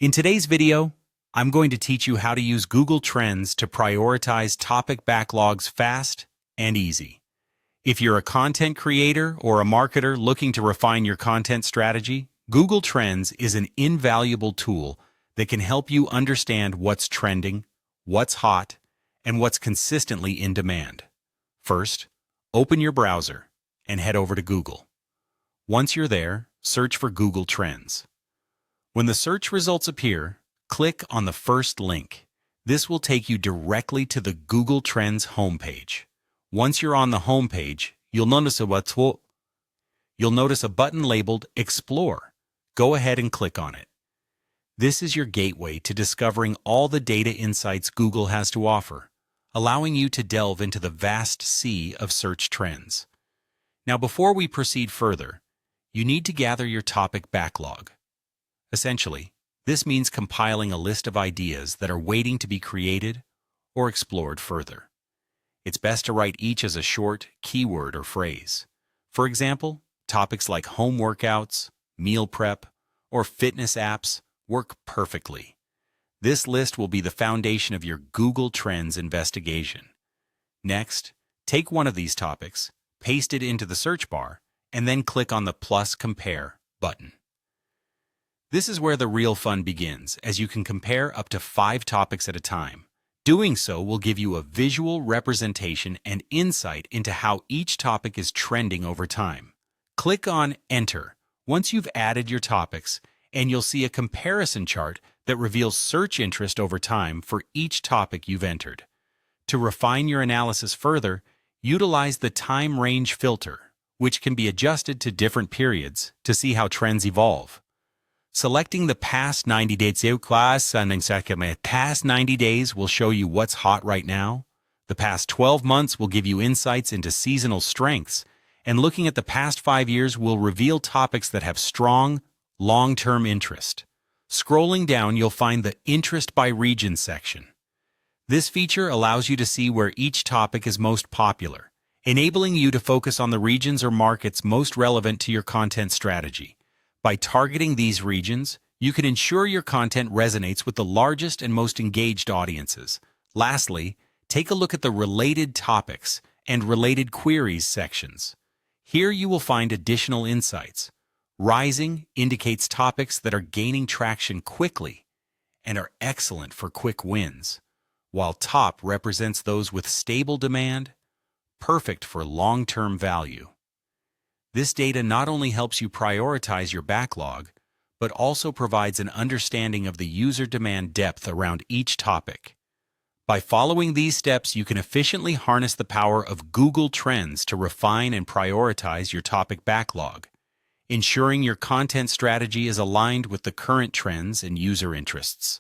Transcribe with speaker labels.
Speaker 1: In today's video, I'm going to teach you how to use Google Trends to prioritize topic backlogs fast and easy. If you're a content creator or a marketer looking to refine your content strategy, Google Trends is an invaluable tool that can help you understand what's trending, what's hot, and what's consistently in demand. First, open your browser and head over to Google. Once you're there, search for Google Trends. When the search results appear, click on the first link. This will take you directly to the Google Trends homepage. Once you're on the homepage, you'll notice a button labeled Explore. Go ahead and click on it. This is your gateway to discovering all the data insights Google has to offer, allowing you to delve into the vast sea of search trends. Now, before we proceed further, you need to gather your topic backlog. Essentially, this means compiling a list of ideas that are waiting to be created or explored further. It's best to write each as a short keyword or phrase. For example, topics like home workouts, meal prep, or fitness apps work perfectly. This list will be the foundation of your Google Trends investigation. Next, take one of these topics, paste it into the search bar, and then click on the plus compare button. This is where the real fun begins, as you can compare up to 5 topics at a time. Doing so will give you a visual representation and insight into how each topic is trending over time. Click on Enter once you've added your topics, and you'll see a comparison chart that reveals search interest over time for each topic you've entered. To refine your analysis further, utilize the time range filter, which can be adjusted to different periods to see how trends evolve. Selecting the past 90 days past 90 days will show you what's hot right now. The past 12 months will give you insights into seasonal strengths, and looking at the past 5 years will reveal topics that have strong, long-term interest. Scrolling down, you'll find the Interest by Region section. This feature allows you to see where each topic is most popular, enabling you to focus on the regions or markets most relevant to your content strategy. By targeting these regions, you can ensure your content resonates with the largest and most engaged audiences. Lastly, take a look at the Related Topics and Related Queries sections. Here you will find additional insights. Rising indicates topics that are gaining traction quickly and are excellent for quick wins, while Top represents those with stable demand, perfect for long-term value. This data not only helps you prioritize your backlog, but also provides an understanding of the user demand depth around each topic. By following these steps, you can efficiently harness the power of Google Trends to refine and prioritize your topic backlog, ensuring your content strategy is aligned with the current trends and user interests.